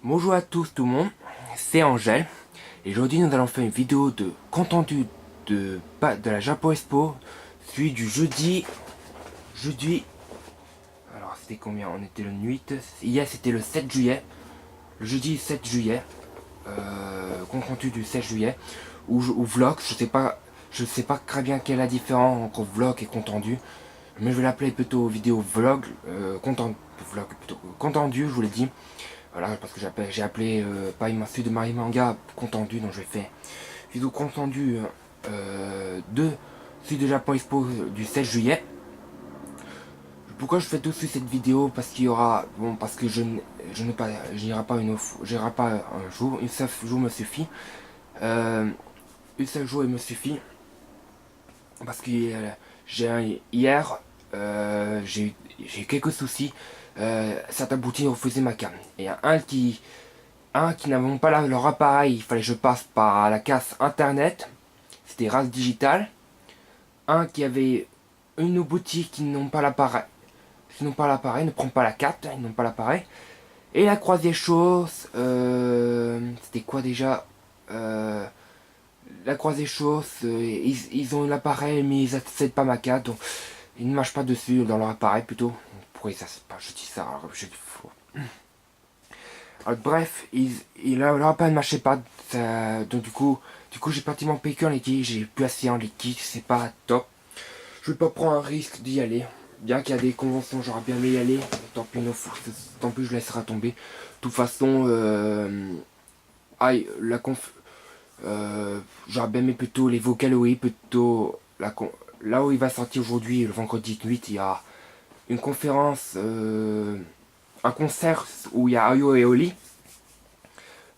Bonjour à tous tout le monde, c'est Angèle et aujourd'hui nous allons faire une vidéo de contenu de la Japo Expo, celui du jeudi, alors c'était combien, on était le 8, hier c'était le 7 juillet, le jeudi 7 juillet, compte rendu du 7 juillet, ou vlog, je sais pas très bien quelle est la différence entre vlog et compte rendu, mais je vais l'appeler plutôt vidéo vlog, compte rendu, je vous l'ai dit. Voilà, parce que j'ai appelé pas celui de Marie Manga compte rendu, donc je vais faire vidéo compte rendu de celui de Japon Expo du 16 juillet. Pourquoi je fais tout de suite cette vidéo? Parce qu'il y aura, bon, parce que je n'ai pas, j'irai pas j'irai pas un jour, une seul jour me suffit. Une seule jour il me suffit, parce que hier j'ai eu quelques soucis. Certains boutiques refusaient ma carte. Et un qui n'avait pas leur appareil, il fallait que je passe par la casse internet, c'était Race Digital. Un qui avait une boutique qui n'ont pas l'appareil, ne prend pas la carte, ils n'ont pas l'appareil. Et la troisième chose, c'était quoi déjà? La troisième chose, ils ont l'appareil mais ils n'accèdent pas ma carte, donc ils ne marchent pas dessus dans leur appareil plutôt. Pourquoi ça se passe? Je dis ça, alors je dis faux. Alors, bref, leur appareil ne marchait pas, donc du coup j'ai pratiquement payé qu'en liquide, j'ai plus assez en liquide, c'est pas top. Je vais pas prendre un risque d'y aller. Bien qu'il y a des conventions, j'aurais bien aimé y aller. Tant pis, tant pis, je laisserai tomber. De toute façon, aïe, j'aurais bien aimé plutôt les Vocaloid, plutôt là où il va sortir aujourd'hui, le vendredi 8, il y a une conférence, un concert où il y a Ayo et Oli.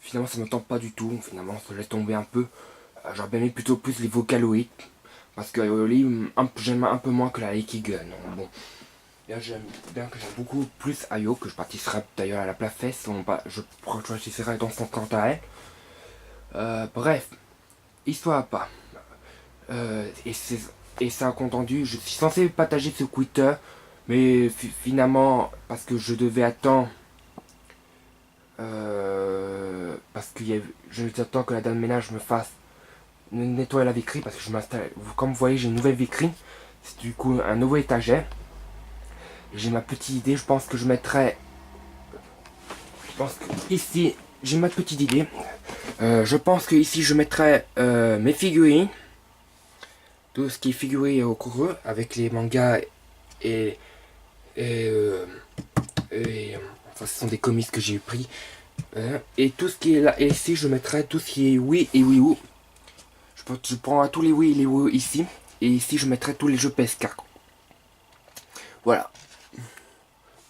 Finalement, ça me tente pas du tout. Finalement, ça laisse tomber un peu. J'aurais bien aimé plutôt plus les Vocaloid. Parce que Ayo, j'aime un peu moins que la Ikigun. Bon. Bien, que j'aime beaucoup plus Ayo, que je participerai d'ailleurs à la Plafest. Je participerai dans son camp à elle. Bref, histoire à pas. Et c'est un compte rendu. Je suis censé partager ce Twitter. Mais finalement, parce que je devais attendre. Parce que j'attends que la dame de ménage me fasse nettoyer la vitrine. Parce que je m'installe. Comme vous voyez, j'ai une nouvelle vitrine. C'est du coup un nouveau étagère. J'ai ma petite idée, je pense que je mettrai. Je pense que ici, j'ai ma petite idée. Je pense que ici je mettrai mes figurines. Tout ce qui est figurines au coureux avec les mangas et. et, euh, enfin, ce sont des comics que j'ai pris. Et tout ce qui est là. Et ici, je mettrai tout ce qui est Wii et Wii U. Je prendrai tous les Wii et les Wii U ici. Et ici, je mettrai tous les jeux PS4. Voilà.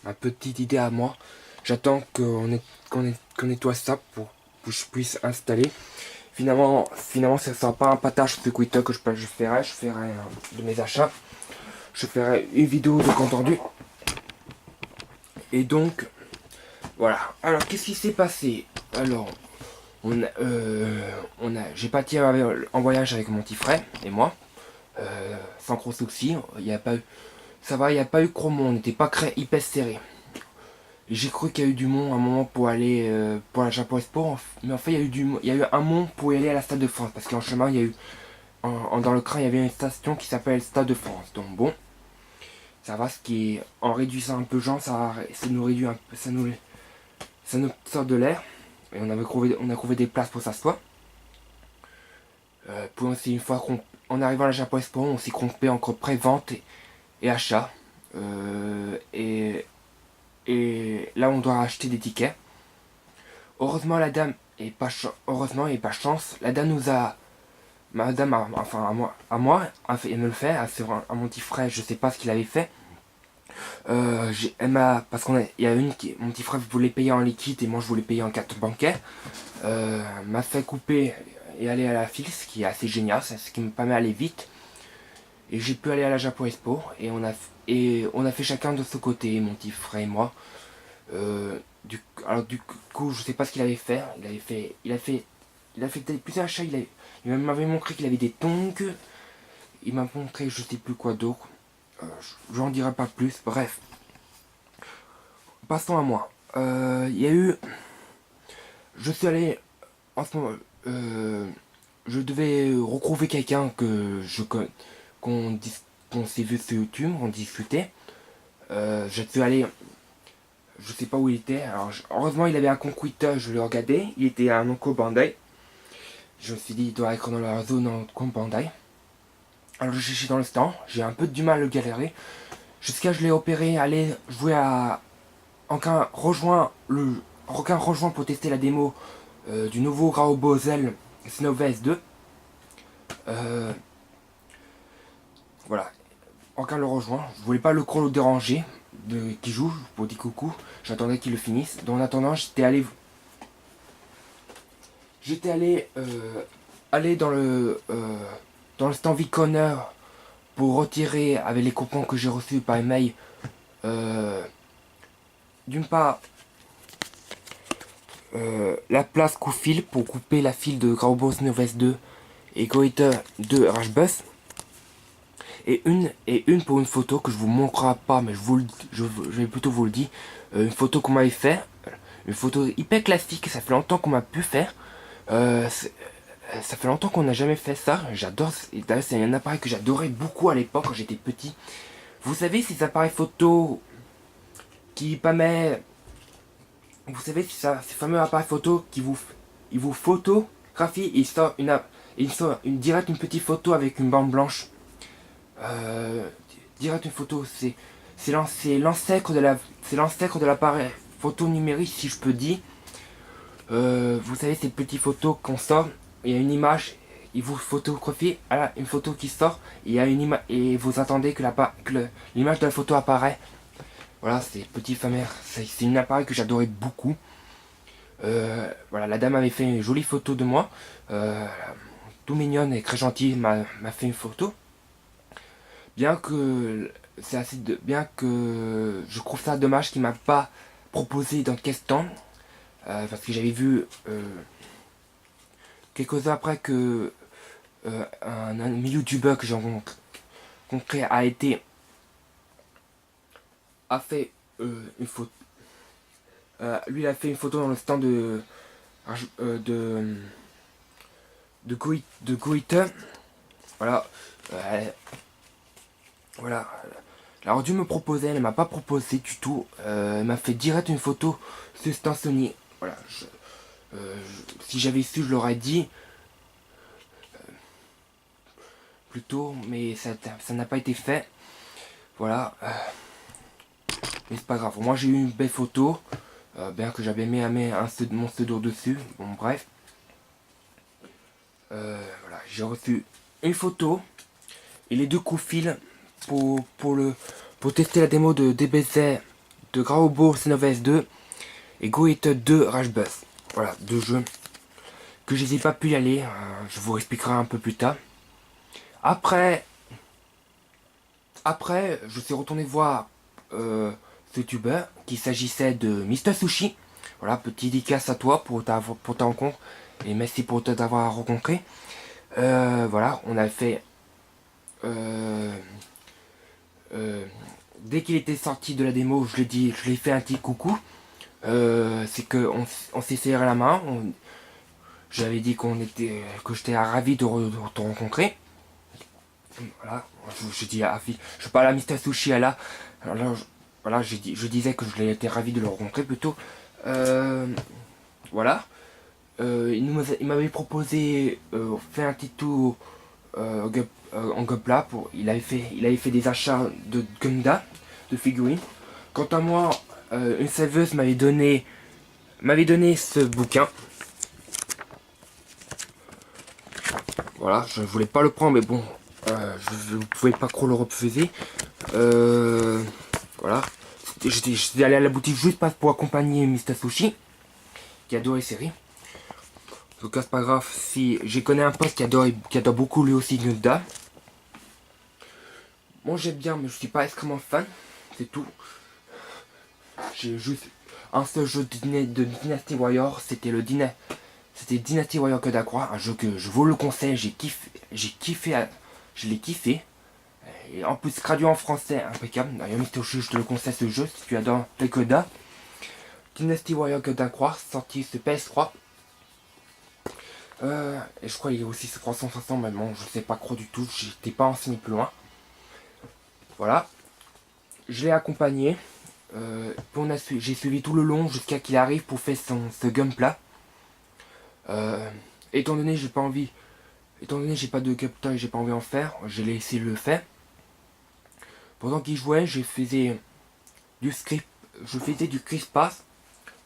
Ma petite idée à moi. J'attends qu'on nettoie ça pour que je puisse installer. Finalement, ce ne sera pas un partage de Twitter que je ferai. Je ferai de mes achats. Je ferai une vidéo de compte rendu. Et donc, voilà. Alors, qu'est-ce qui s'est passé? Alors, j'ai parti en voyage avec mon petit frère et moi. Sans gros soucis. Il n'y a pas eu, ça va, il n'y a pas eu gros monde. On n'était pas très hyper serré. J'ai cru qu'il y a eu du monde à un moment pour aller pour la Japon Expo, mais en fait il y a eu un monde pour y aller à la Stade de France, parce qu'en chemin il y a eu, dans le train il y avait une station qui s'appelle Stade de France. Donc bon, ça va, ce qui est, en réduisant un peu gens, ça nous réduit un peu, ça nous sort de l'air, et on a trouvé des places pour s'asseoir. Pour aussi une fois en arrivant à la Japon Expo, on s'est trompé entre pré-vente et achat. Et là on doit acheter des tickets. Heureusement la dame heureusement et pas chance, la dame nous a, madame enfin à moi elle me le fait, à mon petit frère, je sais pas ce qu'il avait fait. Elle m'a, parce il y a mon petit frère voulait payer en liquide et moi je voulais payer en carte bancaire. M'a fait couper et aller à la file, ce qui est assez génial, ce qui me permet d'aller vite. Et j'ai pu aller à la Japon Expo et on a fait chacun de son côté, mon petit frère et moi. Alors du coup, je sais pas ce qu'il avait fait. Il a fait plusieurs achats. Il m'avait montré qu'il avait des tongs. Il m'a montré je sais plus quoi d'autre. Je n'en dirai pas plus. Bref, passons à moi. Il y a eu je suis allé en ce moment. Je devais retrouver quelqu'un qu'on s'est vu sur YouTube, on discutait. Je suis allé, je sais pas où il était. Alors, heureusement, il avait un compte Twitter, je l'ai regardé. Il était à Namco Bandai. Je me suis dit, il doit être dans la zone en compte Bandai. Alors, je cherchais dans le stand. J'ai un peu du mal à le galérer. Jusqu'à je l'ai opéré, aller jouer à. Aucun rejoint pour tester la démo du nouveau Grao Bozel Xenoverse 2. Voilà. Aucun le rejoint. Je voulais pas le déranger qui joue pour dire coucou. J'attendais qu'il le finisse. Donc en attendant, aller dans le stand Viconner pour retirer avec les coupons que j'ai reçus par email. D'une part, la place coup-fil pour couper la file de Grauboss Noves 2 et Goethe 2 Rashbus. Et une pour une photo que je vous montrera pas, mais je vais plutôt vous le dire. Une photo qu'on m'avait fait. Une photo hyper classique, ça fait longtemps qu'on m'a pu faire. Ça fait longtemps qu'on n'a jamais fait ça. J'adore. C'est un appareil que j'adorais beaucoup à l'époque quand j'étais petit. Vous savez, ces appareils photo qui permet. Vous savez, ces fameux appareils photo qui vous photographie et il sort direct une petite photo avec une bande blanche. Direct une photo, c'est l'ancêtre de l'appareil photo numérique, si je peux dire. Vous savez, ces petites photos qu'on sort, il y a une image, il vous photographie, une photo qui sort, il y a une image et vous attendez que l'image de la photo apparaît. Voilà, c'est petit famère, c'est une appareil que j'adorais beaucoup. Voilà, la dame avait fait une jolie photo de moi, tout mignonne et très gentille, m'a fait une photo. Bien que je trouve ça dommage qu'il m'a pas proposé dans quel stand, parce que j'avais vu quelques heures après que un ami youtubeur que j'ai rencontré a fait une photo. Lui il a fait une photo dans le stand de Goethe. Voilà. Voilà. Alors Dieu me proposait, elle m'a pas proposé du tout. Elle m'a fait direct une photo sur stand Sony. Voilà. Si j'avais su, je l'aurais dit plus tôt, mais ça n'a pas été fait. Voilà. Mais c'est pas grave. Moi j'ai eu une belle photo. Bien que j'avais mis mon pseudo dessus. Bon bref. Voilà. J'ai reçu une photo et les deux coups fil pour tester la démo de DBZ de Graubo Xenoverse 2 et Goethe 2 Rashbus. Voilà, deux jeux que je n'ai pas pu y aller. Je vous expliquerai un peu plus tard. Après, je suis retourné voir ce youtubeur qu'il s'agissait de Mr Sushi. Voilà, petit dédicace à toi pour ta rencontre et merci pour t'avoir rencontré. Voilà, on a fait. Dès qu'il était sorti de la démo, je l'ai fait un petit coucou. C'est que on s'est serré la main. J'avais dit que j'étais ravi de te rencontrer. Voilà, je dis je parle à Mr Sushi là. Alors, voilà, je disais que je été ravi de le rencontrer plutôt. Voilà. Il m'avait proposé faire un petit tour en Gopla. Il avait fait des achats de Gundam, de figurines. Quant à moi, une serveuse m'avait donné ce bouquin. Voilà, je ne voulais pas le prendre, mais bon, je ne pouvais pas trop le refuser. Voilà. J'étais allé à la boutique juste pour accompagner Mr Sushi, qui adore les séries. En tout cas, c'est pas grave. Si j'ai connais un pote qui adore beaucoup lui aussi Gundam. Moi j'aime bien, mais je suis pas extrêmement fan. C'est tout. J'ai juste un seul jeu de Dynasty Warrior, c'était Dynasty Warrior Code Aqua, un jeu que je vous le conseille, je l'ai kiffé. Et en plus traduit en français, impeccable. D'ailleurs Mistoshi, je te le conseille ce jeu si tu adores les Coda. Dynasty Warrior Code Aqua, sorti sur PS3. Et je crois qu'il y a aussi ce 360, mais bon, je sais pas trop du tout, j'étais pas enseigné plus loin. Voilà, je l'ai accompagné. J'ai suivi tout le long jusqu'à qu'il arrive pour faire ce gump là. Euh, étant donné j'ai pas envie, étant donné j'ai pas de capteur et j'ai pas envie d'en faire, j'ai laissé le faire. Pendant qu'il jouait, du script, je faisais du Crispass,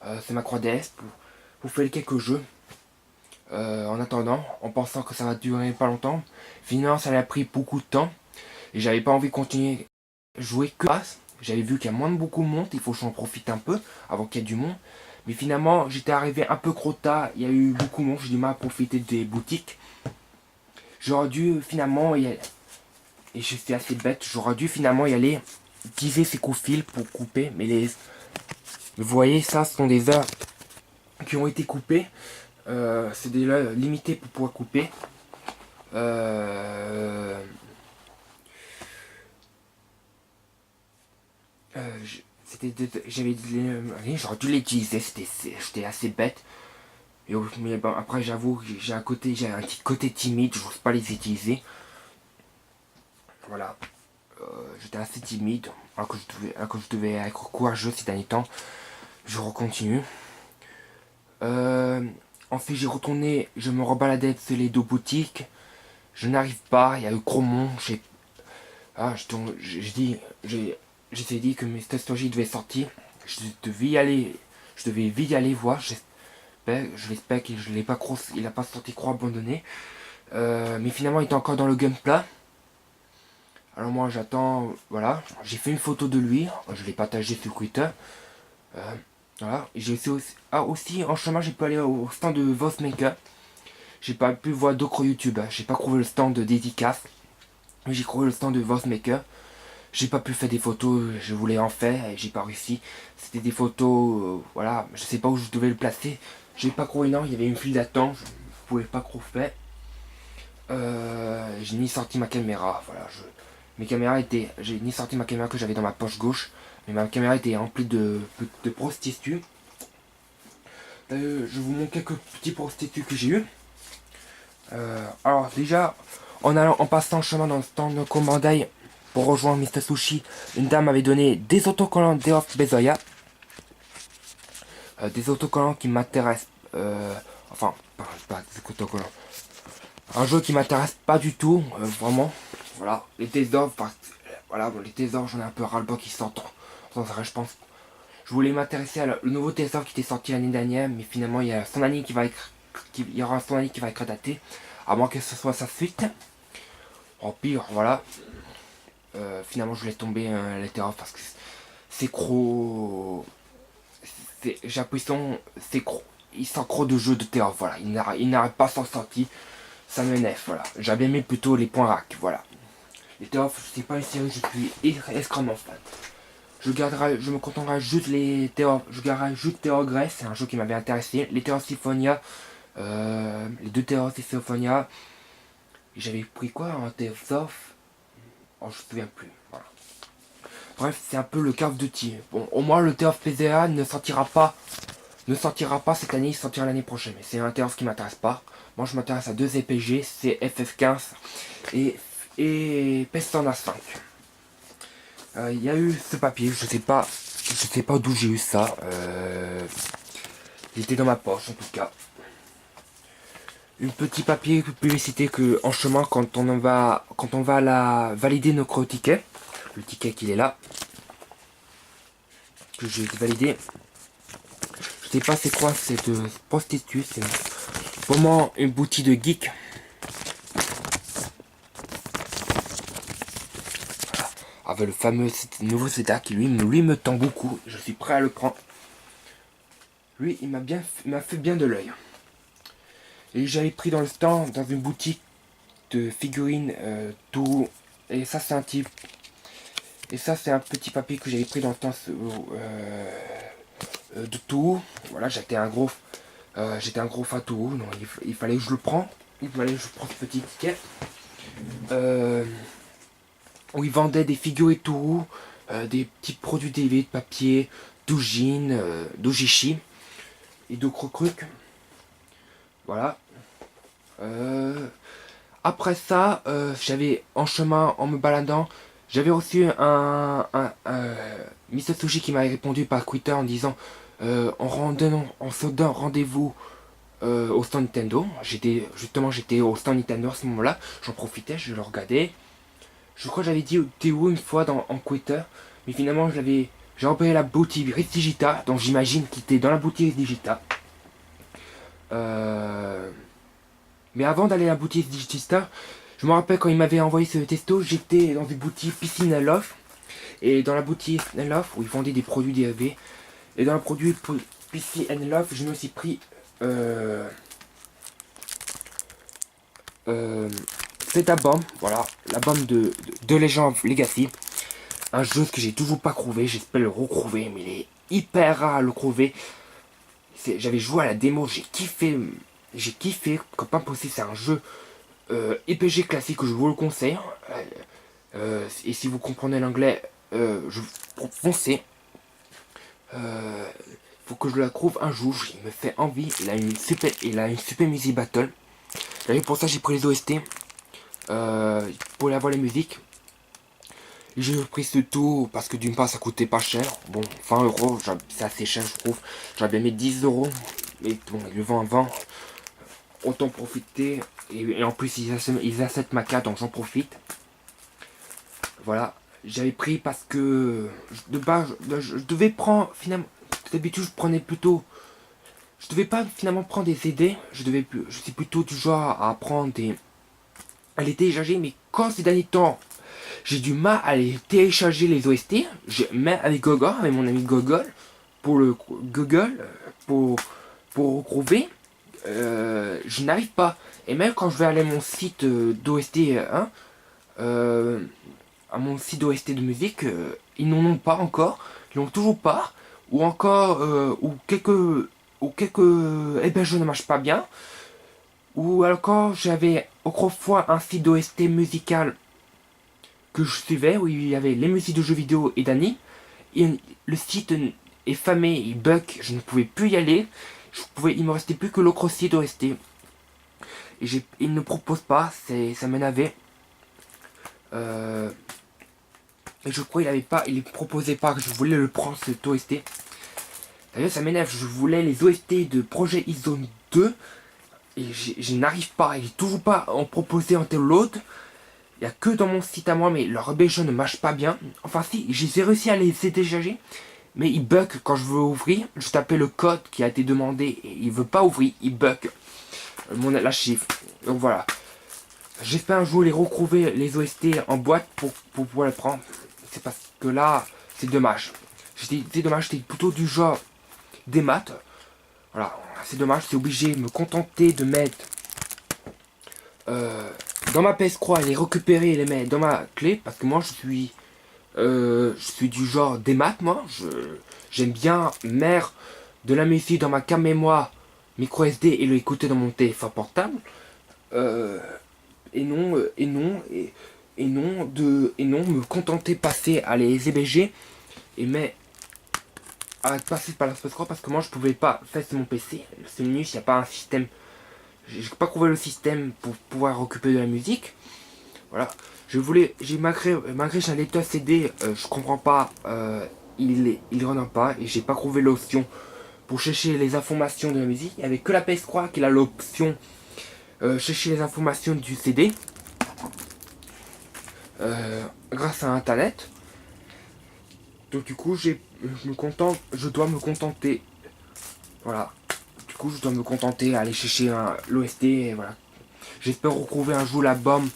c'est ma 3DS pour faire quelques jeux. En attendant, en pensant que ça va durer pas longtemps. Finalement, ça a pris beaucoup de temps et j'avais pas envie de continuer à jouer que Pass. J'avais vu qu'il y a beaucoup de monde, il faut que j'en profite un peu avant qu'il y ait du monde. Mais finalement, j'étais arrivé un peu trop tard, il y a eu beaucoup de monde, j'ai du mal à profiter des boutiques. J'aurais dû finalement y aller, et je suis assez bête, j'aurais dû finalement y aller utiliser ces coups fil pour couper, mais vous voyez, ça ce sont des heures qui ont été coupées. C'est des heures limitées pour pouvoir couper. Euh, j'aurais dû l'utiliser, j'étais assez bête. Mais bon, après j'avoue que j'ai un petit côté timide, je n'ose pas les utiliser. Voilà, j'étais assez timide, alors que je devais être courageux ces derniers temps. Je recontinue. Ensuite j'ai retourné, je me rebaladais sur les deux boutiques. Je n'arrive pas, il y a eu gros monde. J'étais dit que mes testories devaient sortir. Je devais vite y aller voir. Je l'espère qu'il je l'ai pas il a pas sorti croix abandonné. Mais finalement il était encore dans le gameplay. Alors moi j'attends, voilà. J'ai fait une photo de lui, je l'ai partagé sur Twitter. Voilà. Et aussi en chemin j'ai pu aller au stand de Vossmaker. J'ai pas pu voir d'autres youtubeurs. J'ai pas trouvé le stand de dédicace. Mais j'ai trouvé le stand de Vossmaker. J'ai pas pu faire des photos, je voulais en faire et j'ai pas réussi. C'était des photos, voilà, je sais pas où je devais le placer. J'ai pas trop énorme, il y avait une file d'attente, je pouvais pas trop faire. J'ai ni sorti ma caméra, voilà. J'ai ni sorti ma caméra que j'avais dans ma poche gauche, mais ma caméra était remplie de prostituées. Je vous montre quelques petits prostituées que j'ai eu. Alors déjà, en passant le chemin dans le stand de Komandai pour rejoindre Mr Sushi, une dame m'avait donné des autocollants d'Eof Bezoya. Des autocollants qui m'intéressent. Enfin, pas des autocollants. Un jeu qui m'intéresse pas du tout, vraiment. Voilà, les Tésors, voilà, bon, les Tésors, j'en ai un peu ras-le-bas qui sortent sans arrêt, je pense. Je voulais m'intéresser le nouveau Tésor qui était sorti l'année dernière, mais finalement il y a son année il y aura son année qui va être daté, à moins que ce soit sa suite. En pire, voilà. Finalement je laisse tomber les Tésors parce que c'est trop. J'ai l'impression, il sort trop de jeux de Tésor, voilà. Il n'arrête pas s'en sortir. Ça m'énerve, voilà. J'avais aimé plutôt les points rack, voilà. Les Théof, c'est pas une série, je suis extrêmement fan. Je me contenterai juste je garderai juste Théo Grèce, c'est un jeu qui m'avait intéressé. Les Théo Symphonia, les deux Théo Symphonia. J'avais pris quoi en Théo Soft? Oh, je me souviens plus, voilà. Bref, c'est un peu le Call of Duty. Bon, au moins le Théo PZA ne sortira pas cette année, il sortira l'année prochaine. Mais c'est un Théo qui m'intéresse pas. Moi, je m'intéresse à deux RPG, c'est FF15 et Peston 5. Il y a eu ce papier, je sais pas d'où j'ai eu ça. Il était dans ma poche en tout cas. Une petit papier publicité que en chemin quand on va valider notre ticket, le ticket qu'il est là, que j'ai validé. Je sais pas c'est quoi cette prostituée, c'est vraiment une boutique de geek. Avec le fameux nouveau Zeta qui lui me tend beaucoup. Je suis prêt à le prendre. Lui, il m'a fait bien de l'œil. Et j'avais pris dans le stand, dans une boutique de figurines tout. Et ça, c'est un type. Et ça, c'est un petit papier que j'avais pris dans le stand de tout. Voilà, j'étais un gros fan tout. Donc il fallait que je le prenne. Il fallait que je prenne ce petit ticket. Où ils vendaient des figurines tout, des petits produits dérivés de papier, d'Ujin, d'Ojishi et d'autres trucs. Voilà. Après ça, j'avais en chemin, en me baladant, j'avais reçu un Mr. Sushi qui m'avait répondu par Twitter en disant en se donnant rendez-vous au stand Nintendo. J'étais au stand Nintendo à ce moment-là. J'en profitais, je le regardais. Je crois que j'avais dit t'es où une fois en Twitter, mais finalement j'ai repéré la boutique Ritz Digita, donc j'imagine qu'il était dans la boutique Ritz Digita. Euh, Mais avant d'aller à la boutique Digista, je me rappelle quand il m'avait envoyé ce testo, j'étais dans une boutique Piscine Love. Et dans la boutique Love, où ils vendaient des produits dérivés, et dans le produit Piscine Love, je me suis pris euh, cet album, voilà, l'album de Legend of Legacy. Un jeu que j'ai toujours pas trouvé, j'espère le retrouver, mais il est hyper rare à le trouver. J'avais joué à la démo, j'ai kiffé, comme pas possible, c'est un jeu EPG classique, je vous le conseille. Et si vous comprenez l'anglais, foncez. Faut que je la trouve un jour, il me fait envie. Il a une super music battle. D'ailleurs pour ça j'ai pris les OST pour aller avoir les musiques. J'ai pris ce tout parce que d'une part ça coûtait pas cher. Bon, 20 euros, c'est assez cher je trouve. J'avais mis 10 euros. Mais bon, ils le vendent à 20. Autant profiter. Et en plus ils acceptent ma carte donc j'en profite. Voilà. J'avais pris parce que de base je devais prendre finalement. D'habitude je prenais plutôt. Je devais pas finalement prendre des CD. Je suis plutôt du genre à prendre à les télécharger. Mais quand ces derniers temps j'ai du mal à les télécharger les OST. Même avec Gogol, avec mon ami Gogol, pour le Google, pour retrouver, je n'arrive pas. Et même quand je vais aller à mon site d'OST 1, à mon site d'OST de musique, ils n'en ont pas encore. Ils n'ont toujours pas. Ou encore, ou quelques hébergeurs ne marchent pas bien. Ou encore, j'avais autrefois un site d'OST musical que je suivais où il y avait les musiques de jeux vidéo et d'anime. Et le site est famé, il bug, je ne pouvais plus y aller. Il me restait plus que l'autre site OST. Il ne propose pas, ça m'énervait. Et je crois il ne proposait pas que je voulais le prendre cet OST. D'ailleurs ça m'énerve, je voulais les OST de Projet Zone 2 et je n'arrive pas, il n'est toujours pas en proposé en download. Il n'y a que dans mon site à moi, mais leur hébergeur ne marche pas bien. Enfin si, j'ai réussi à les télécharger, mais il bug quand je veux ouvrir. Je tapais le code qui a été demandé et il veut pas ouvrir, il bug la chiffre. Donc voilà. J'espère un jour les retrouver les OST en boîte pour pouvoir les prendre. C'est parce que là, c'est dommage. C'est dommage, j'étais plutôt du genre des maths. Voilà, c'est dommage, c'est obligé de me contenter de mettre dans ma PS3 et les récupérer et les mettre dans ma clé parce que moi je suis du genre des maths moi. J'aime bien mettre de la musique dans ma carte mémoire micro SD et le écouter dans mon téléphone portable. Et non me contenter passer à les EBG et mais à passer par la PS3 parce que moi je pouvais pas faire sur mon PC. C'est mieux s'il n'y a pas un système. J'ai pas trouvé le système pour pouvoir récupérer de la musique. Voilà. Malgré j'ai un lecteur CD, je comprends pas, il en a pas et j'ai pas trouvé l'option pour chercher les informations de la musique. Il y avait que la PS3 qui a l'option chercher les informations du CD grâce à internet. Donc du coup je dois me contenter. Voilà. Du coup je dois me contenter à aller chercher l'OST et voilà. J'espère retrouver un jour l'album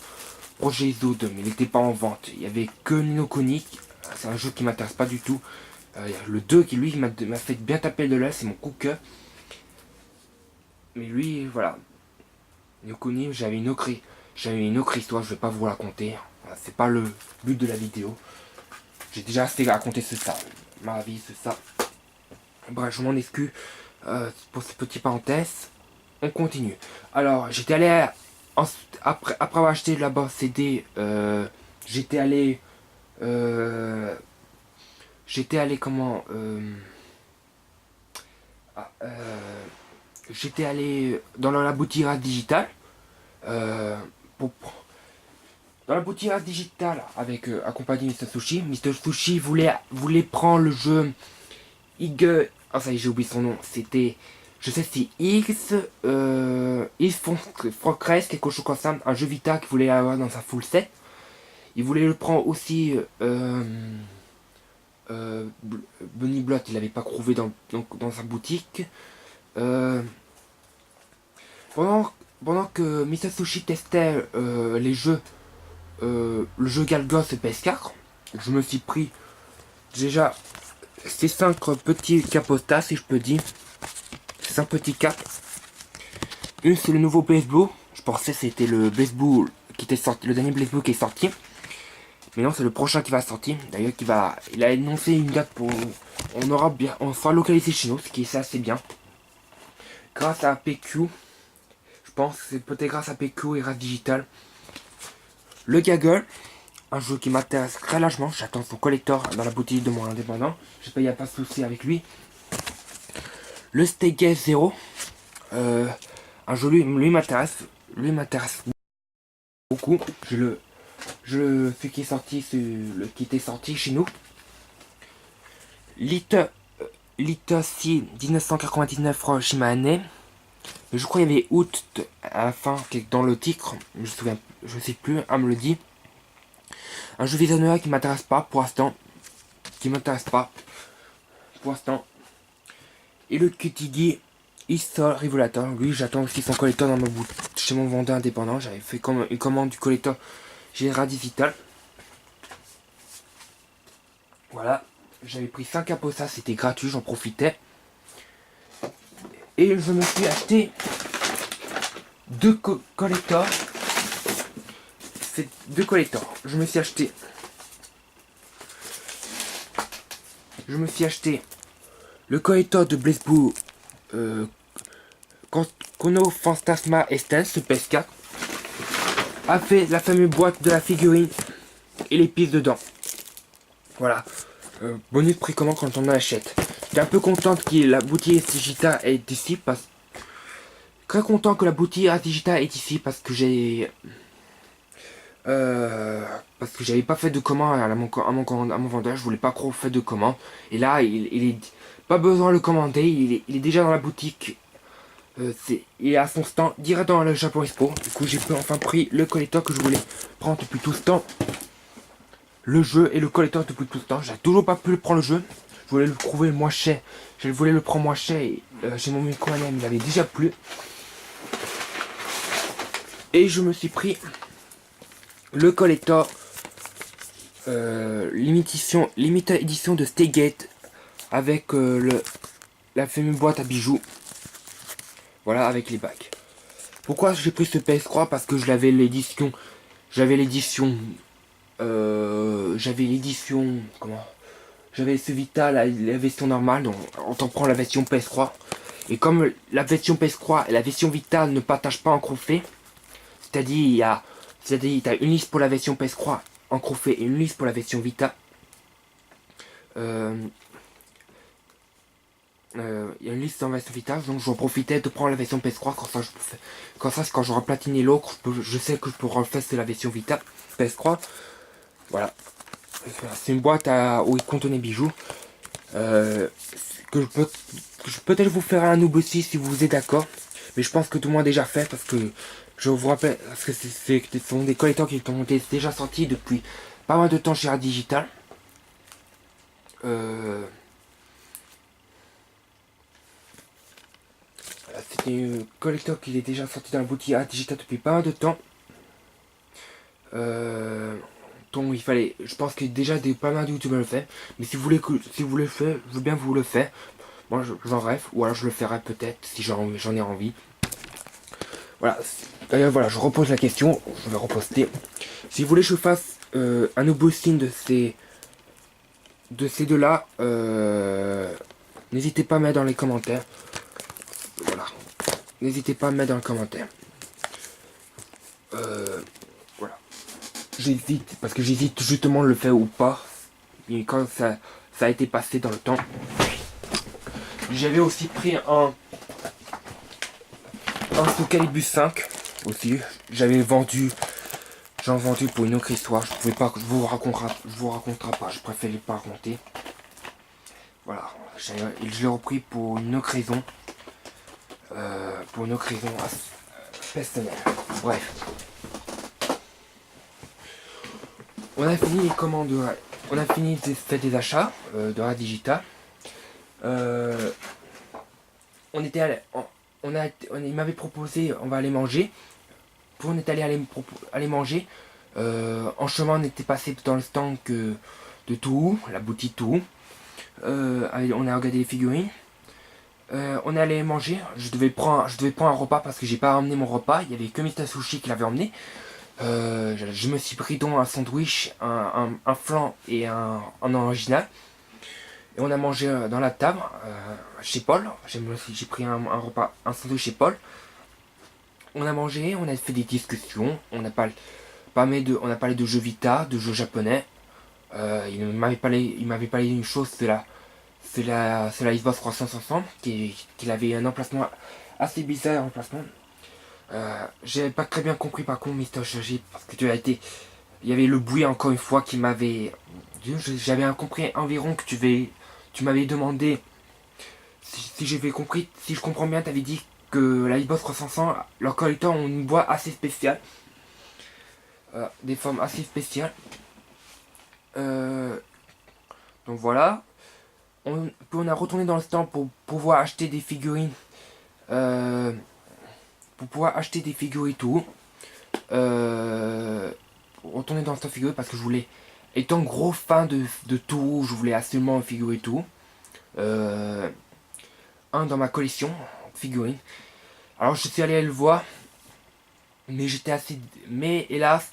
Projet Iso 2, mais il n'était pas en vente. Il n'y avait que Nino Kuni. C'est un jeu qui m'intéresse pas du tout. Le 2 qui lui m'a fait bien taper de l'œil, c'est mon coup de cœur. Mais lui, voilà. Nino Kuni, j'avais une autre histoire, je vais pas vous raconter. Voilà, c'est pas le but de la vidéo. J'ai déjà assez raconté ça. Ma vie, c'est ça. Bref, je m'en excuse pour ces petites parenthèses. On continue. Alors, j'étais allé après avoir acheté la base CD, j'étais allé dans la boutique digitale Pour, dans la boutique digitale avec accompagné Mr. Sushi, Mr. Sushi voulait prendre le jeu Ig. Ah ça y est, j'ai oublié son nom. C'était, je sais si X Fortress, quelque chose comme ça, un jeu Vita qu'il voulait avoir dans sa full set. Il voulait le prendre aussi Bunny Blot, il l'avait pas trouvé dans sa boutique. Pendant que Mr. Sushi testait les jeux, le jeu Galgos et PS4, je me suis pris déjà ces 5 petits capotas, si je peux dire. Ces 5 petits caps. Une, c'est le nouveau baseball. Je pensais que c'était le baseball qui était sorti, le dernier baseball qui est sorti. Mais non, c'est le prochain qui va sortir. D'ailleurs, il a annoncé une date pour. On sera localisé chez nous, ce qui est assez bien. Grâce à PQ, je pense, c'est peut-être grâce à PQ et Rad Digital. Le Gaggle, un jeu qui m'intéresse très largement. J'attends son collector dans la boutique de mon indépendant. Je sais pas, il n'y a pas de souci avec lui. Le Stargate Zero, un jeu lui m'intéresse. Lui m'intéresse beaucoup. Je celui qui est sorti, qui était sorti chez nous. Litossi 1999 Hiroshima-Année. Mais je crois qu'il y avait août à la fin dans le titre. Je sais plus, me le dit. Un jeu visionnaire qui m'intéresse pas pour l'instant. Et le Kitigi Isol Revelator. Lui, j'attends aussi son collector dans chez mon vendeur indépendant. J'avais fait une commande du collector Rad Digital. Voilà. J'avais pris 5 capotas, c'était gratuit, j'en profitais. Et je me suis acheté 2 collectors. C'est 2 collectors. Je me suis acheté le collector de Blazblue Kono Fantasma Estelle, ce PS4. A fait la fameuse boîte de la figurine et les pièces dedans. Voilà. Bonus précommande quand on achète. J'étais un peu contente que la boutique Digita est ici très content que la boutique Digita est ici parce que j'avais pas fait de commande à mon vendeur, je voulais pas trop faire de commande. Et là, il est pas besoin de le commander, il est déjà dans la boutique. Il est à son stand direct dans le Japon Expo. Du coup, j'ai enfin pris le collector que je voulais prendre depuis tout ce temps. Le jeu et le collector depuis tout ce temps. J'ai toujours pas pu prendre le jeu. Je voulais le trouver moins cher. Je voulais le prendre moins cher. Et, chez mon micro-anime, il avait déjà plu. Et je me suis pris le collector limited édition de Stargate avec la fameuse boîte à bijoux. Voilà, avec les bacs. Pourquoi j'ai pris ce PS3? Parce que j'avais l'édition. J'avais ce Vita, la version normale, donc on t'en prend la version PS3. Et comme la version PS3 et la version Vita ne partagent pas en crofet, c'est-à-dire il y a une liste pour la version PS3 en crofet et une liste pour la version Vita. Il y a une liste en version Vita, donc j'en profitais de prendre la version PS3, quand quand j'aurai platiné l'autre, je sais que je pourrai refaire c'est la version Vita PS3. Voilà. C'est une boîte où il contenait bijoux. Que je peux peut-être vous faire un noob aussi si vous êtes d'accord. Mais je pense que tout le monde a déjà fait parce que je vous rappelle, parce que ce sont des collecteurs qui ont été déjà sortis depuis pas mal de temps chez Rad Digital. C'était un collecteur qui est déjà sorti dans la boutique Rad Digital depuis pas mal de temps. Donc il fallait, je pense que déjà pas mal de youtubeurs le fait, mais si vous le faites, je veux bien vous le faire. Moi j'en rêve, ou alors je le ferai peut-être si j'en ai envie. Voilà, d'ailleurs voilà, je repose la question, je vais reposter. Si vous voulez que je fasse un unboxing de ces deux là, n'hésitez pas à mettre dans les commentaires. Voilà, n'hésitez pas à mettre dans les commentaires. Voilà. J'hésite, parce que j'hésite justement de le faire ou pas. Et quand ça a été passé dans le temps. J'avais aussi pris un Soul Calibur 5 aussi. j'avais vendu, j'en vendu pour une autre histoire. Je pouvais pas, je vous raconterai pas. Je préférais pas raconter. Voilà, je l'ai repris pour une autre raison. Pour une autre raison personnelle. Bref. On a fini les commandes, on a fini de faire des achats de la Digita. On était allé, il m'avait proposé, on va aller manger. Puis on est allé aller manger. En chemin, on était passé dans le stand de Touhou, la boutique Touhou. On a regardé les figurines. On est allé manger. Je devais prendre un repas parce que j'ai pas emmené mon repas. Il y avait que Mr Sushi qui l'avait emmené. Je me suis pris donc un sandwich, un flan et un original. Et on a mangé dans la table chez Paul. J'ai pris un repas, un sandwich chez Paul. On a mangé, on a fait des discussions. On a parlé de jeux Vita, de jeux japonais. Il m'avait parlé d'une chose, c'est la Xbox 360 qu'il avait un emplacement assez bizarre, emplacement. J'avais pas très bien compris par contre, Mister Shoji, parce que il y avait le bruit encore une fois qui m'avait. J'avais compris environ que tu m'avais demandé si j'avais compris, si je comprends bien, t'avais dit que la Xbox 360, leurs collecteurs ont une boîte assez spéciale, des formes assez spéciales. Donc voilà. On a retourné dans le stand pour pouvoir acheter des figurines. Tout. Retourner dans le stand figurine parce que je voulais. Étant gros fan de tout, je voulais absolument figurer tout. Un dans ma collection figurines. Alors je suis allé le voir. Mais hélas.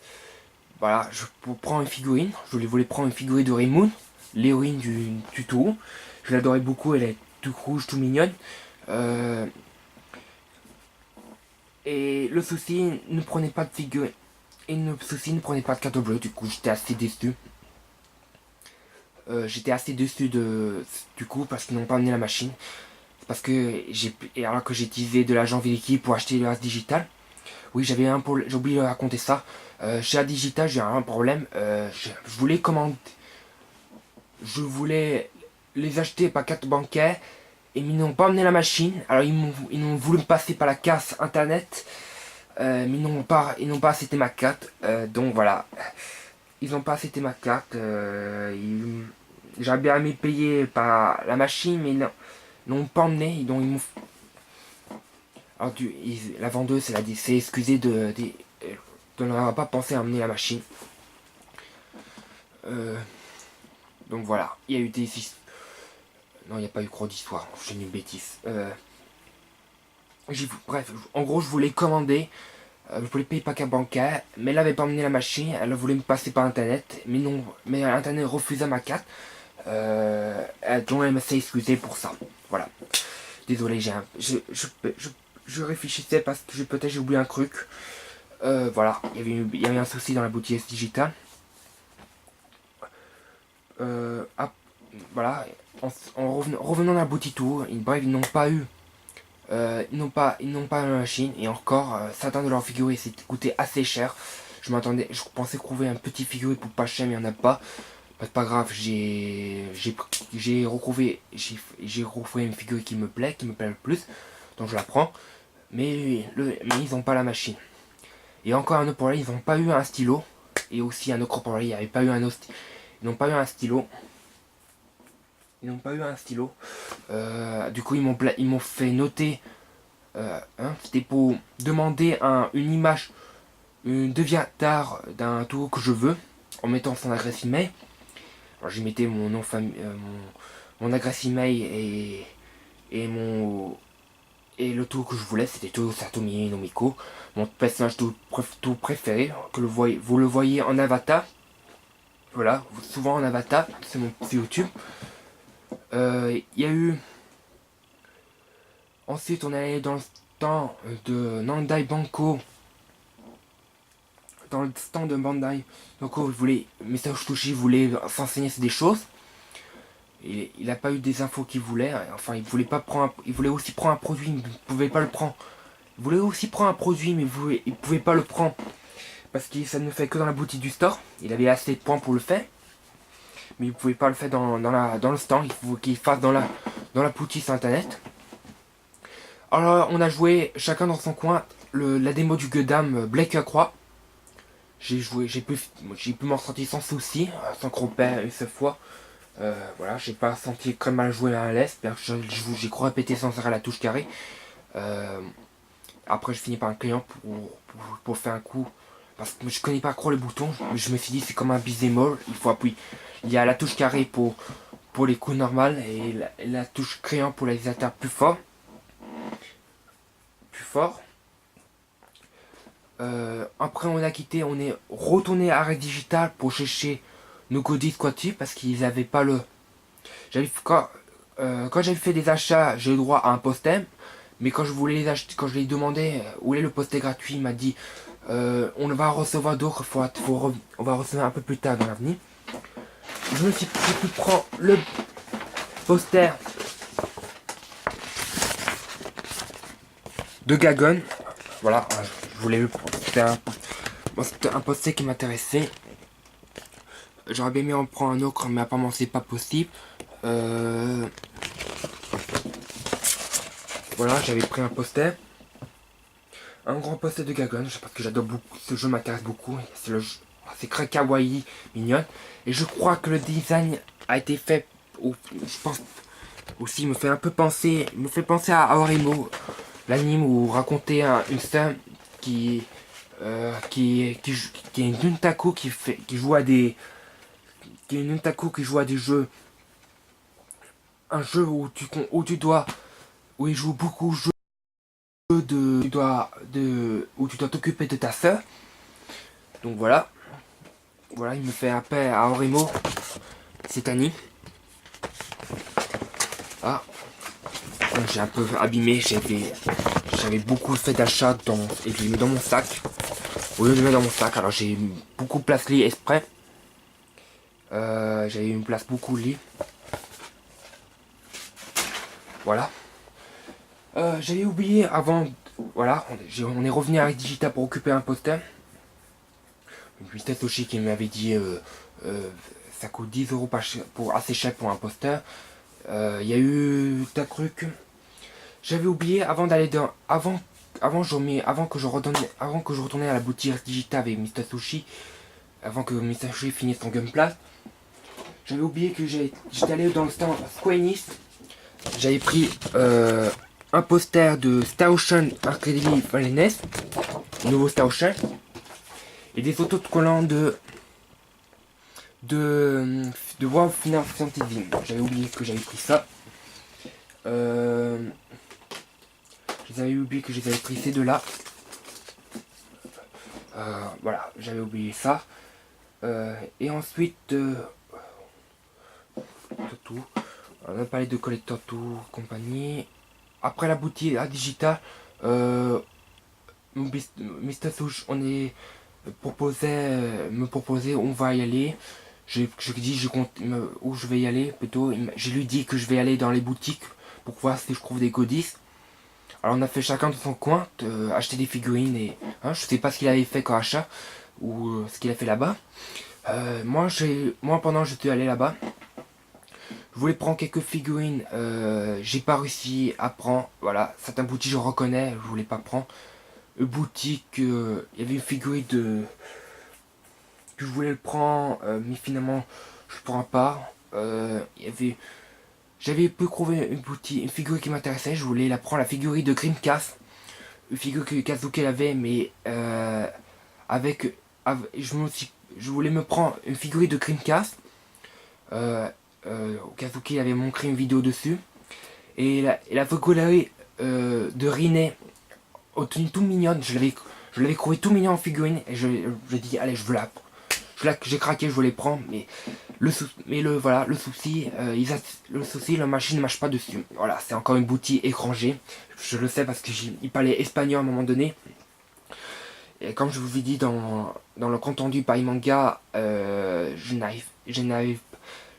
Voilà, pour prendre une figurine. Je voulais prendre une figurine de Raymond, l'héroïne du Touhou. Je l'adorais beaucoup, elle est toute rouge, toute mignonne. Et le souci ne prenait pas de figurine. Et le souci ne prenait pas de carte bleue, du coup j'étais assez déçu. Du coup parce qu'ils n'ont pas amené la machine. Parce que alors que j'ai utilisé de l'agent Véliki pour acheter le reste digital. Oui, j'ai oublié de raconter ça. Chez la Digital, j'ai un problème. Je voulais les acheter par carte bancaire. Et ils n'ont pas amené la machine. Alors ils ont voulu me passer par la casse internet. Mais ils n'ont pas accepté ma carte. Donc voilà. Ils n'ont pas accepté ma carte. J'aurais bien aimé payer par la machine, mais non. Ils n'ont pas emmené. Donc ils m'ont. Alors la vendeuse s'est excusée de n'avoir pas pensé à amener la machine. Donc voilà. Il y a eu des. Non, il n'y a pas eu gros d'histoire. J'ai une bêtise. Bref, en gros, je voulais commander. Je voulais payer par carte bancaire. Mais elle n'avait pas emmené la machine. Elle voulait me passer par internet. Mais non. Mais internet refusa ma carte. Donc elle s'est excusée pour ça. Voilà. Désolé, je réfléchissais parce que peut-être j'ai oublié un truc. Voilà. Il y avait un souci dans la boutique digitale. Voilà. En revenant dans la boutique tour, bref, ils n'ont pas eu. Ils n'ont pas la machine. Et encore, certains de leurs figurines s'est coûté assez cher. Je pensais trouver un petit figurine pour pas cher, mais il n'y en a pas. C'est pas grave, j'ai retrouvé une figurine qui me plaît le plus. Donc je la prends. Mais ils n'ont pas la machine. Et encore un autre problème, ils n'ont pas eu un stylo. Et aussi un autre problème, il n'y avait pas eu ils n'ont pas eu un stylo. Du coup, ils m'ont fait noter. C'était pour demander une image, une devis d'art d'un tour que je veux, en mettant son adresse email. Alors, j'y mettais mon nom mon adresse email et le tour que je voulais, c'était tout Satomi Nomiko, mon personnage tout préféré, vous le voyez en avatar. Voilà, souvent en avatar, c'est mon petit YouTube. Il y a eu. Ensuite, on est allé dans le stand de Nandai Banco. Dans le stand de Bandai Banco, Mr. Sushi voulait s'enseigner sur des choses. Et il n'a pas eu des infos qu'il voulait. Enfin, il voulait aussi prendre un produit, il ne pouvait pas le prendre. voulait aussi prendre un produit, mais il pouvait pas le prendre parce que ça ne fait que dans la boutique du store. Il avait assez de points pour le faire, mais il pouvait pas le faire dans le store. Il faut qu'il fasse dans la boutique sur internet. Alors on a joué chacun dans son coin la démo du Gundam Black Croix. J'ai pu m'en sortir sans souci, sans cropper une seule fois. Voilà, j'ai pas senti très mal jouer à l'aise, j'ai trop répété sans arrêt la touche carré. Après je finis par un client pour faire un coup. Parce que je connais pas trop les boutons, je me suis dit c'est comme un beat'em all, il faut appuyer. Il y a la touche carré pour les coups normales et la touche crayon pour les attaques plus forts. Après on a quitté, on est retourné à Red Digital pour chercher nos goodies Quatu parce qu'ils avaient pas le. Quand j'avais fait des achats, j'ai eu droit à un post-it. Mais quand je voulais les acheter, quand je lui ai demandé où est le post gratuit, il m'a dit on va recevoir d'autres, on va recevoir un peu plus tard dans l'avenir. J'ai pu prendre le poster de Gagon. Voilà, je voulais le prendre. C'était un poster qui m'intéressait. J'aurais bien aimé en prendre un autre, mais apparemment c'est pas possible. Voilà, j'avais pris un poster. Un grand poster de Gagon, parce que j'adore beaucoup. Ce jeu m'intéresse beaucoup. C'est très kawaii, mignon. Et je crois que le design a été fait. Je pense aussi me fait un peu penser. Me fait penser à Aorimo, l'anime où racontait une sœur qui est une Nuntaku qui joue à des. Qui est une Nuntaku qui joue à des jeux. Un jeu où où il joue beaucoup où tu dois t'occuper de ta sœur. Donc voilà. Voilà, il me fait appel à Oremo cette année. Ah. J'ai un peu abîmé, j'avais beaucoup fait d'achats et je l'ai mis dans mon sac. Au lieu de le mettre dans mon sac, alors j'ai beaucoup placé lit exprès. J'avais une place beaucoup lit. Voilà. J'avais oublié avant. Voilà, on est revenu à Digital pour occuper un poster. Mr. Toshi qui m'avait dit ça coûte 10 euros pour assez cher pour un poster. Il y a eu ta truc. J'avais oublié avant d'aller dans. Avant que je retournais à la boutique Digital avec Mr. Sushi. Avant que Mr. Sushi finisse son Gunpla. J'avais oublié que j'étais allé dans le stand Square Enix. J'avais pris un poster de Star Ocean Academy Valence, nouveau Star Ocean, et des autocollants de World Final Fantasy. J'avais oublié que j'avais pris ça. J'avais oublié que j'avais pris ces deux-là. Voilà, j'avais oublié ça. Et ensuite, tout. On a parlé de Collector Tour, compagnie. Après la boutique à Digital, Mr. Souch, me proposait, on va y aller. Je compte où je vais y aller plutôt. Je lui dis que je vais aller dans les boutiques pour voir si je trouve des goodies. Alors on a fait chacun de son coin, acheter des figurines et je sais pas ce qu'il avait fait comme achat ou ce qu'il a fait là-bas. Moi pendant que j'étais allé là-bas, je voulais prendre quelques figurines, j'ai pas réussi à prendre. Voilà, certains boutiques je reconnais, je voulais pas prendre. Une boutique, il y avait une figurine que je voulais le prendre, mais finalement je prends pas. J'avais pu trouver une figurine qui m'intéressait, je voulais la prendre, la figurine de Dreamcast. Une figure que Kazuki avait, mais je voulais me prendre une figurine de Dreamcast. Kazuki avait montré une vidéo dessus. Et la figurine de Rinne, tout mignonne, je l'avais trouvé tout mignon en figurine. Et je dis, allez, j'ai craqué, je voulais prendre, mais le souci, la machine ne marche pas dessus. Voilà, c'est encore une boutique étranger. Je le sais parce qu'il parlait espagnol à un moment donné. Et comme je vous ai dit dans le compte rendu par manga, je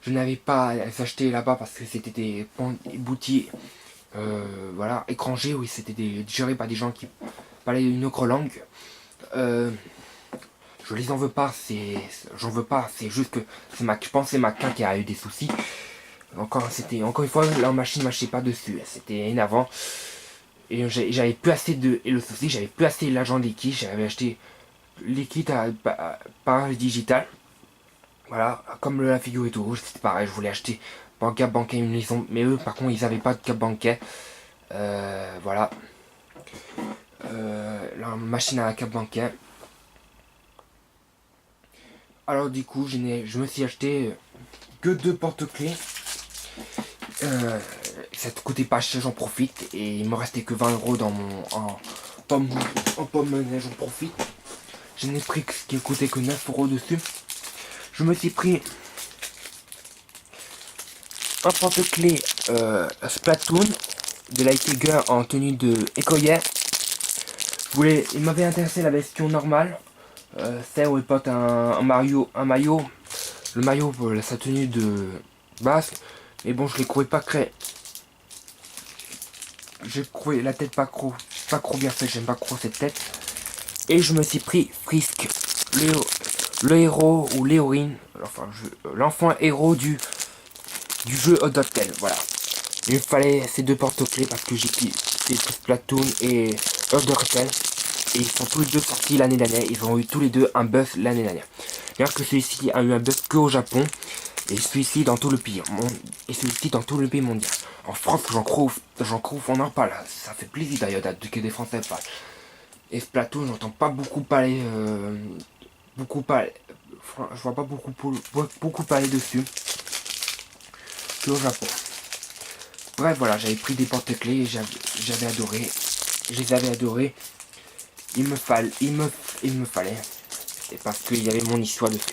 n'avais pas à les acheter là-bas parce que c'était des boutiques voilà, étrangers, oui, c'était géré par des gens parler une autre langue. Je les en veux pas, j'en veux pas, c'est juste que je pense que c'est ma qui a eu des soucis. Encore une fois la machine marchait pas dessus, c'était énervant. Et j'avais plus assez et le souci, j'avais plus assez d'argent liquide, j'avais acheté liquide par digital. Voilà, comme la figure est tout rouge, c'était pareil, je voulais acheter par carte bancaire une maison, mais eux par contre ils avaient pas de carte bancaire. Voilà. La machine à la carte bancaire. Alors du coup, je me suis acheté que 2 porte-clés. Ça ne coûtait pas cher, j'en profite. Et il me restait que 20 € dans mon pomme monnaie, j'en profite. Je n'ai pris ce qui coûtait que 9 € dessus. Je me suis pris un porte-clés Splatoon de Light Tiger en tenue de écolière. Il m'avait intéressé la version normale. C'est où il porte un maillot. Le maillot pour sa tenue de basque. Mais bon, je les trouvais pas très. J'ai trouvé la tête pas trop bien faite. J'aime pas trop cette tête. Et je me suis pris Frisk, le héros ou l'héroïne, enfin l'enfant héros du jeu Hot Hotel. Voilà. Il me fallait ces 2 porte-clés parce que j'ai quitté Splatoon et Hot Hotel. Et ils sont tous les 2 sortis l'année dernière. Ils ont eu tous les 2 un buzz l'année dernière. D'ailleurs que celui-ci a eu un buzz que au Japon. Et celui-ci dans tout le pays. Mondial. En France, j'en trouve, on en parle. Ça fait plaisir d'ailleurs que des Français parlent. Et Splatoon, j'entends pas beaucoup parler. Je vois pas beaucoup parler dessus. Que au Japon. Bref, voilà, j'avais pris des porte-clés et j'avais adoré. Je les avais adorés. Il me fallait. Et parce qu'il y avait mon histoire dessus.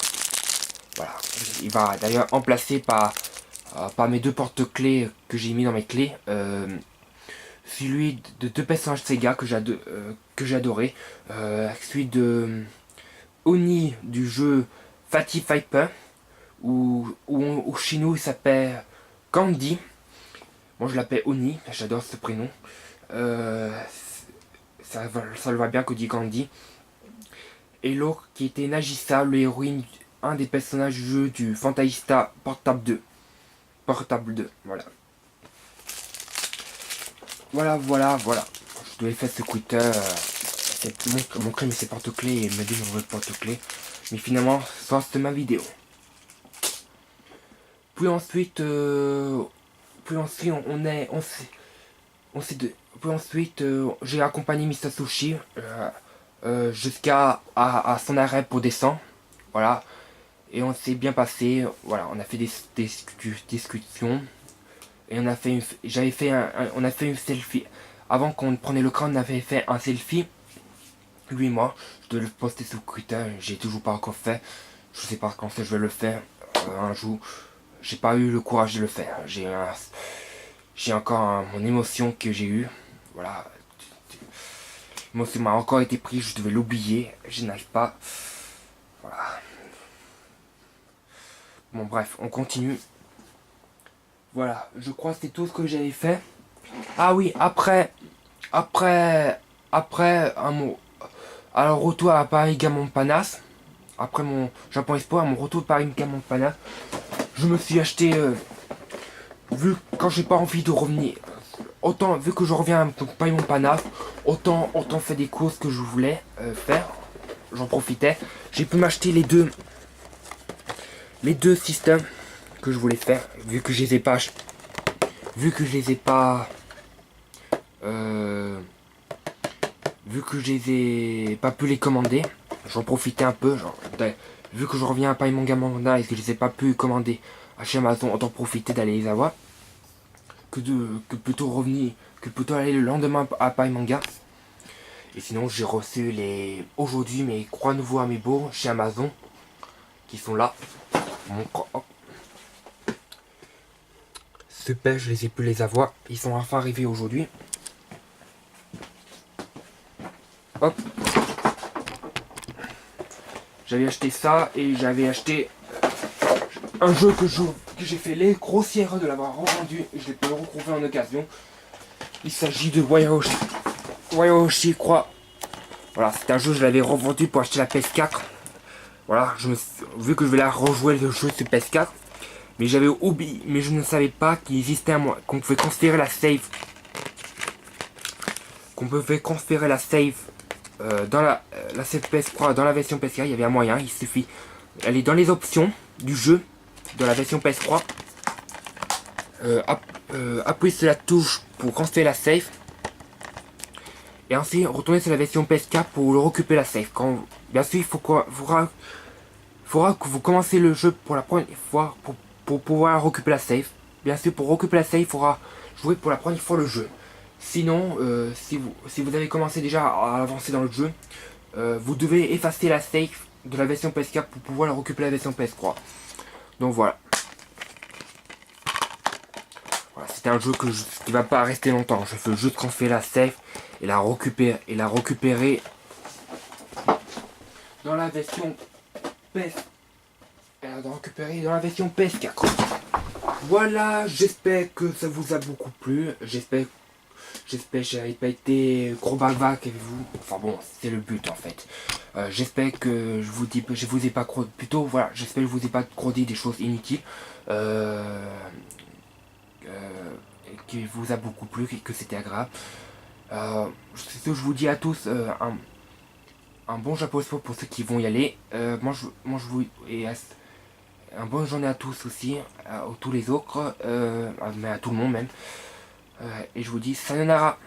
Voilà. Il va d'ailleurs remplacer par mes 2 porte-clés que j'ai mis dans mes clés. Celui de 2 personnages Sega que j'ai adoré. Celui de Oni du jeu Fatty Viper. Ou chez nous il s'appelle Candy. Moi je l'appelle Oni, j'adore ce prénom. Ça le va bien que dit Candy. Et l'autre qui était Nagisa, l'héroïne, un des personnages du jeu du Fantasista Portable 2. Voilà. Voilà. Je devais faire ce Twitter. Mon crème et ses porte-clés et me dit mon porte-clés. Mais finalement, ça c'était ma vidéo. Puis ensuite, j'ai accompagné Mr Sushi jusqu'à son arrêt pour descendre. Voilà. Et on s'est bien passé. Voilà, on a fait des discussions. Et on a fait une selfie. Avant qu'on prenait le crâne, on avait fait un selfie. Lui et moi. Je dois le poster sur Twitter. J'ai toujours pas encore fait. Je sais pas quand je vais le faire. Un jour. J'ai pas eu le courage de le faire. J'ai encore mon émotion que j'ai eue. Voilà. L'émotion m'a encore été prise. Je devais l'oublier. Je n'arrive pas. Voilà. Bon bref, on continue. Voilà, je crois que c'est tout ce que j'avais fait. Ah oui, après un mot. Alors retour à Paris Gamon Panas. Après mon Japon Espoir, mon retour à Paris Gamon Panas. Je me suis acheté vu quand j'ai pas envie de revenir. Autant vu que je reviens à Paris Panas, autant faire des courses que je voulais faire. J'en profitais. J'ai pu m'acheter les deux systèmes que je voulais faire, vu que je les ai pas pu les commander. J'en profitais un peu, vu que je reviens à Paris Manga Manda et que je les ai pas pu commander à chez Amazon, autant profiter d'aller les avoir que plutôt aller le lendemain à Paris Manga. Et sinon j'ai reçu aujourd'hui mes 3 nouveaux amiibo chez Amazon qui sont là. Super, je les ai pu les avoir. Ils sont enfin arrivés aujourd'hui. Hop. J'avais acheté ça et j'avais acheté un jeu que j'ai fait les grossières de l'avoir revendu et je l'ai pu le retrouver en occasion. Il s'agit de Wayaoshi, Voilà, c'est un jeu, je l'avais revendu pour acheter la PS4. Voilà, vu que je vais la rejouer le jeu sur PS4. Mais j'avais oublié, mais je ne savais pas qu'il existait qu'on pouvait transférer la save. Qu'on pouvait transférer la save dans la save PS3, dans la version PS4, il y avait un moyen, il suffit d'aller dans les options du jeu, de la version PS3. Appuyer sur la touche pour transférer la save. Et ensuite retourner sur la version PS4 pour le récupérer la save. Bien sûr, il faudra que vous commencez le jeu pour la première fois pour pouvoir récupérer la save. Bien sûr, pour récupérer la save, il faudra jouer pour la première fois le jeu. Sinon, si vous avez commencé déjà à avancer dans le jeu, vous devez effacer la save de la version PS4 pour pouvoir la récupérer la version PS3. Donc voilà. Voilà, c'est un jeu qui va pas rester longtemps. Je fais juste transférer la save et la récupérer dans la version PS. Dans la version PS4. Voilà, j'espère que ça vous a beaucoup plu. J'espère que j'avais pas été gros bavard avec vous. Enfin bon, c'est le but en fait. J'espère que je vous ai pas plutôt voilà, j'espère que je vous ai pas trop dit des choses inutiles. Qui vous a beaucoup plu, que c'était agréable. C'est ce que je vous dis à tous. Un bon Japon Expo pour ceux qui vont y aller. Moi je vous et un bonne journée à tous aussi, à tous les autres, mais à tout le monde même. Et je vous dis sayonara.